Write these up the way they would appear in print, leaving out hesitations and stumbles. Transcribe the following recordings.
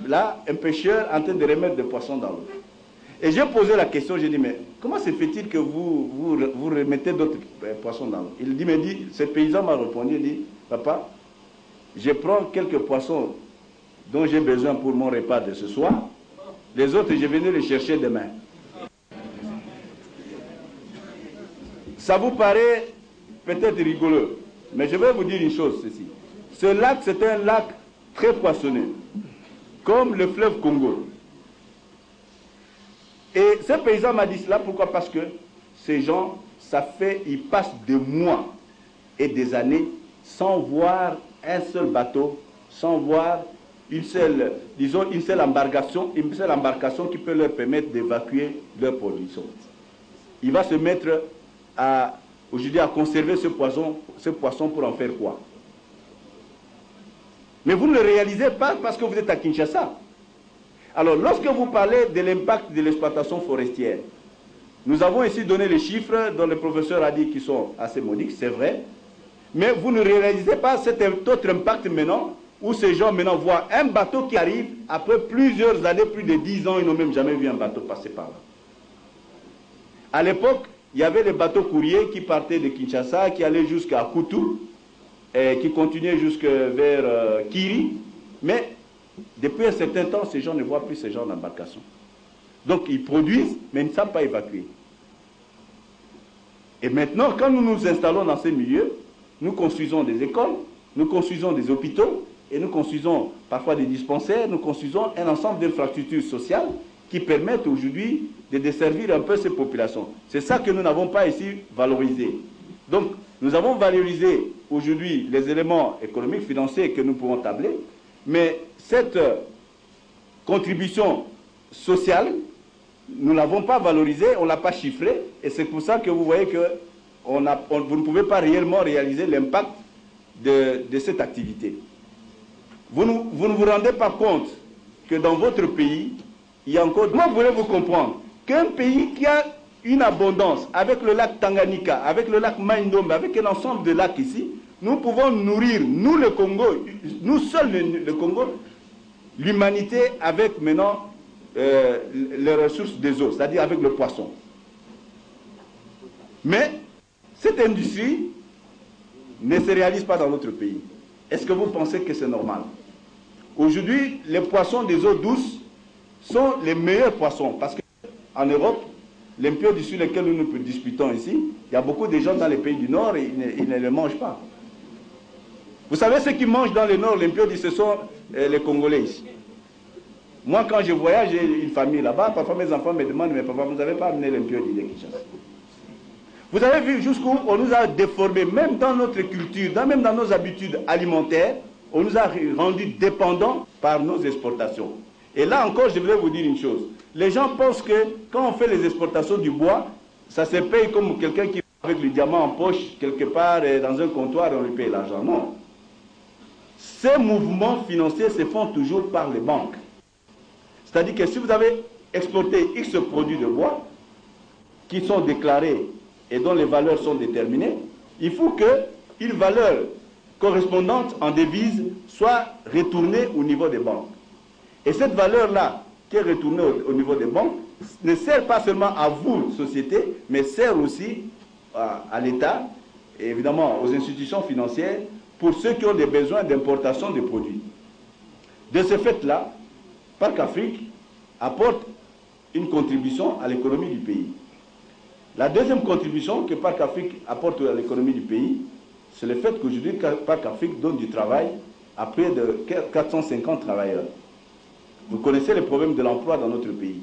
là, un pêcheur en train de remettre des poissons dans l'eau. Et j'ai posé la question, j'ai dit, mais comment se fait-il que vous remettez d'autres poissons dans l'eau? Il dit, ce paysan m'a répondu, il dit, papa, je prends quelques poissons dont j'ai besoin pour mon repas de ce soir, les autres, je vais les chercher demain. Ça vous paraît peut-être rigolo, mais je vais vous dire une chose, ceci. Ce lac, c'est un lac très poissonneux, comme le fleuve Congo. Et ce paysan m'a dit cela, pourquoi? Parce que ces gens, ils passent des mois et des années sans voir un seul bateau, sans voir une seule embarcation qui peut leur permettre d'évacuer leur production. Il va se mettre aujourd'hui à conserver ce poisson pour en faire quoi? Mais vous ne le réalisez pas parce que vous êtes à Kinshasa. Alors, lorsque vous parlez de l'impact de l'exploitation forestière, nous avons ici donné les chiffres dont le professeur a dit qu'ils sont assez modiques, c'est vrai, mais vous ne réalisez pas cet autre impact maintenant, où ces gens maintenant voient un bateau qui arrive, après plusieurs années, plus de 10 ans, ils n'ont même jamais vu un bateau passer par là. À l'époque, il y avait les bateaux courriers qui partaient de Kinshasa, qui allaient jusqu'à Koutou, et qui continuaient jusque vers Kiri, mais depuis un certain temps, ces gens ne voient plus ces gens d'embarcation. Donc ils produisent, mais ils ne savent pas évacuer. Et maintenant, quand nous nous installons dans ces milieux, nous construisons des écoles, nous construisons des hôpitaux, et nous construisons parfois des dispensaires, nous construisons un ensemble d'infrastructures sociales qui permettent aujourd'hui de desservir un peu ces populations. C'est ça que nous n'avons pas ici valorisé. Donc, nous avons valorisé aujourd'hui les éléments économiques, financiers que nous pouvons tabler, mais cette contribution sociale, nous ne l'avons pas valorisée, on ne l'a pas chiffrée, et c'est pour ça que vous voyez que vous ne pouvez pas réellement réaliser l'impact de cette activité. Vous ne vous rendez pas compte que dans votre pays, il y a encore... Comment voulez-vous comprendre qu'un pays qui a une abondance, avec le lac Tanganyika, avec le lac Maïndombe, avec un ensemble de lacs ici, nous pouvons nourrir, nous le Congo, nous seuls le Congo, l'humanité avec maintenant les ressources des eaux, c'est-à-dire avec le poisson. Mais cette industrie ne se réalise pas dans notre pays. Est-ce que vous pensez que c'est normal? Aujourd'hui, les poissons des eaux douces sont les meilleurs poissons, parce qu'en Europe, les pieuvres sur lesquels nous nous disputons ici, il y a beaucoup de gens dans les pays du Nord et ils ne les mangent pas. Vous savez, ceux qui mangent dans le Nord, les pieuvres, ce sont les Congolais ici. Moi, quand je voyage, j'ai une famille là-bas, parfois mes enfants me demandent, mais papa, vous n'avez pas amené les pieuvres de Kinshasa? Vous avez vu jusqu'où on nous a déformés, même dans notre culture, même dans nos habitudes alimentaires, on nous a rendus dépendants par nos exportations. Et là encore, je voudrais vous dire une chose. Les gens pensent que quand on fait les exportations du bois, ça se paye comme quelqu'un qui va avec le diamant en poche, quelque part dans un comptoir et on lui paye l'argent. Non. Ces mouvements financiers se font toujours par les banques. C'est-à-dire que si vous avez exporté X produits de bois, qui sont déclarés et dont les valeurs sont déterminées, il faut qu'une valeur correspondante en devise soit retournée au niveau des banques. Et cette valeur-là, qui est retournée au niveau des banques, ne sert pas seulement à vous, société, mais sert aussi à l'État, et évidemment aux institutions financières, pour ceux qui ont des besoins d'importation de produits. De ce fait-là, Parc Afrique apporte une contribution à l'économie du pays. La deuxième contribution que Parc Afrique apporte à l'économie du pays, c'est le fait qu'aujourd'hui, Parc Afrique donne du travail à près de 450 travailleurs. Vous connaissez les problèmes de l'emploi dans notre pays.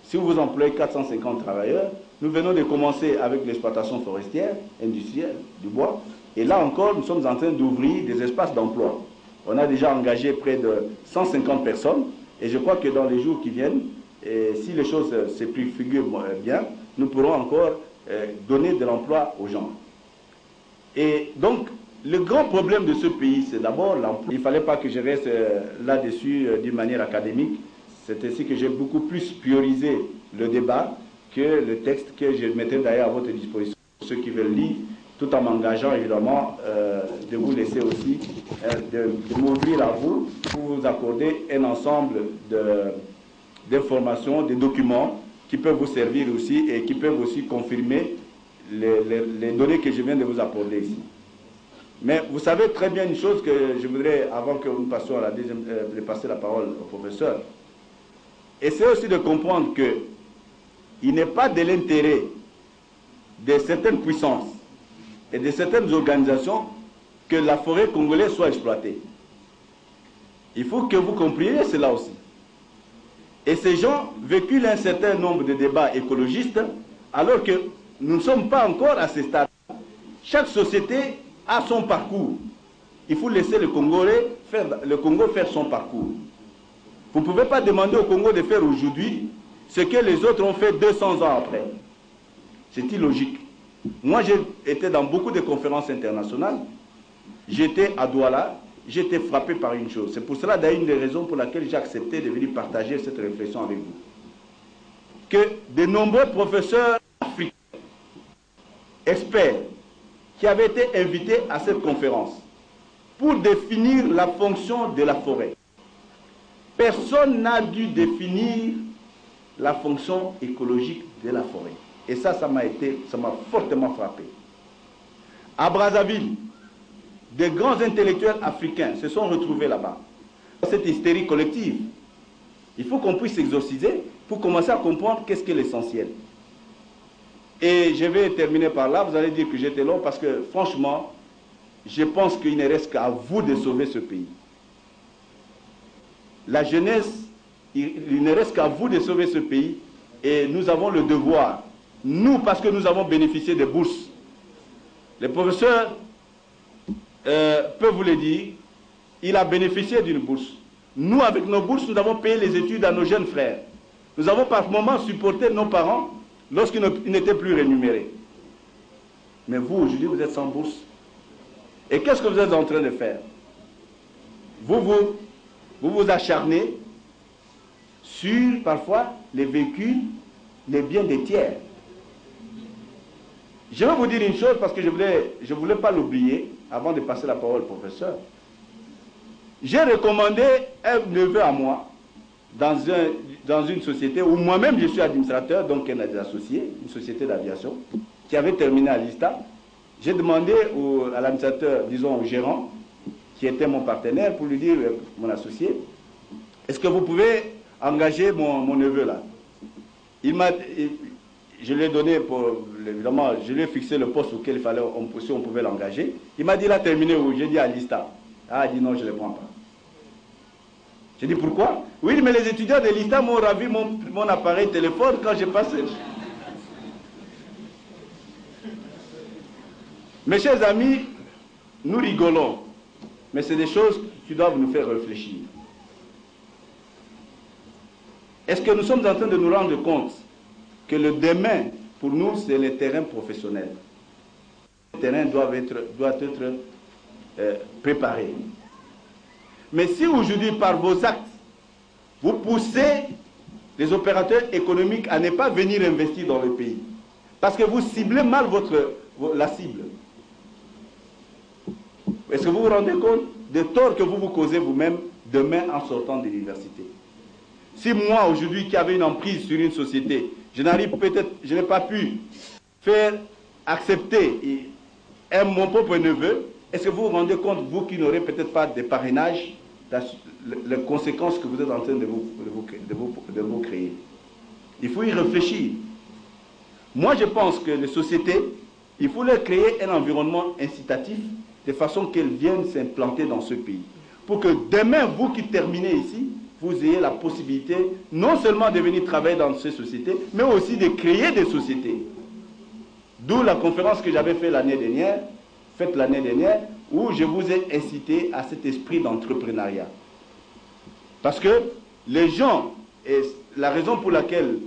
Si vous employez 450 travailleurs, nous venons de commencer avec l'exploitation forestière, industrielle, du bois, et là encore, nous sommes en train d'ouvrir des espaces d'emploi. On a déjà engagé près de 150 personnes, et je crois que dans les jours qui viennent, si les choses se préfigurent bien, nous pourrons encore donner de l'emploi aux gens. Et donc, le grand problème de ce pays, c'est d'abord l'emploi. Il ne fallait pas que je reste là-dessus d'une manière académique. C'est ainsi que j'ai beaucoup plus priorisé le débat que le texte que je mettais d'ailleurs à votre disposition. Pour ceux qui veulent lire, tout en m'engageant évidemment de vous laisser aussi, de m'ouvrir à vous pour vous accorder un ensemble d'informations, de documents qui peuvent vous servir aussi et qui peuvent aussi confirmer les données que je viens de vous apporter ici. Mais vous savez très bien une chose que je voudrais, avant que nous passions à la deuxième, de passer la parole au professeur, essayez aussi de comprendre que il n'est pas de l'intérêt de certaines puissances et de certaines organisations que la forêt congolaise soit exploitée. Il faut que vous compreniez cela aussi. Et ces gens véhiculent un certain nombre de débats écologistes alors que nous ne sommes pas encore à ce stade. Chaque société a son parcours. Il faut laisser le Congo faire son parcours. Vous ne pouvez pas demander au Congo de faire aujourd'hui ce que les autres ont fait 200 ans après. C'est illogique. Moi, j'ai été dans beaucoup de conférences internationales. J'étais à Douala. J'ai été frappé par une chose. C'est pour cela, d'ailleurs, une des raisons pour laquelle j'ai accepté de venir partager cette réflexion avec vous. Que de nombreux professeurs africains, experts, qui avaient été invités à cette conférence pour définir la fonction de la forêt. Personne n'a dû définir la fonction écologique de la forêt. Et ça m'a fortement frappé. À Brazzaville, des grands intellectuels africains se sont retrouvés là-bas. Cette hystérie collective, il faut qu'on puisse s'exorciser pour commencer à comprendre qu'est-ce qui est l'essentiel. Et je vais terminer par là. Vous allez dire que j'étais long parce que franchement, je pense qu'il ne reste qu'à vous de sauver ce pays. La jeunesse, il ne reste qu'à vous de sauver ce pays. Et nous avons le devoir, nous, parce que nous avons bénéficié des bourses. Les professeurs peuvent vous le dire, il a bénéficié d'une bourse. Nous, avec nos bourses, nous avons payé les études à nos jeunes frères. Nous avons par moments supporté nos parents lorsqu'ils n'étaient plus rémunérés. Mais vous, aujourd'hui, vous êtes sans bourse. Et qu'est-ce que vous êtes en train de faire? Vous vous acharnez sur, parfois, les véhicules, les biens des tiers. Je vais vous dire une chose parce que je ne voulais pas l'oublier avant de passer la parole au professeur. J'ai recommandé un neveu à moi dans une société où moi-même je suis administrateur, donc un des associés, une société d'aviation, qui avait terminé à l'ISTA. J'ai demandé à l'administrateur, disons au gérant, qui était mon partenaire, pour lui dire, mon associé, est-ce que vous pouvez engager mon neveu là? Je lui ai donné, évidemment, je lui ai fixé le poste auquel il fallait, si on pouvait l'engager. Il m'a dit, il a terminé où? J'ai dit à l'ISTA. Ah, il dit non, je ne le prends pas. J'ai dit pourquoi? Oui, mais les étudiants de l'ISTA m'ont ravi mon appareil téléphone quand j'ai passé. Mes chers amis, nous rigolons, mais c'est des choses qui doivent nous faire réfléchir. Est-ce que nous sommes en train de nous rendre compte que le demain, pour nous, c'est le terrain professionnel? Le terrain doit être préparé. Mais si aujourd'hui, par vos actes, vous poussez les opérateurs économiques à ne pas venir investir dans le pays, parce que vous ciblez mal la cible, est-ce que vous vous rendez compte des torts que vous vous causez vous-même demain en sortant de l'université? Si moi, aujourd'hui, qui avais une emprise sur une société, je n'ai pas pu faire accepter mon propre neveu, est-ce que vous vous rendez compte, vous qui n'aurez peut-être pas de parrainage, les conséquences que vous êtes en train de vous créer? Il faut y réfléchir. Moi, je pense que les sociétés, il faut leur créer un environnement incitatif de façon qu'elles viennent s'implanter dans ce pays. Pour que demain, vous qui terminez ici, vous ayez la possibilité non seulement de venir travailler dans ces sociétés, mais aussi de créer des sociétés. D'où la conférence que j'avais faite l'année dernière, où je vous ai incité à cet esprit d'entrepreneuriat. Parce que les gens, et la raison pour laquelle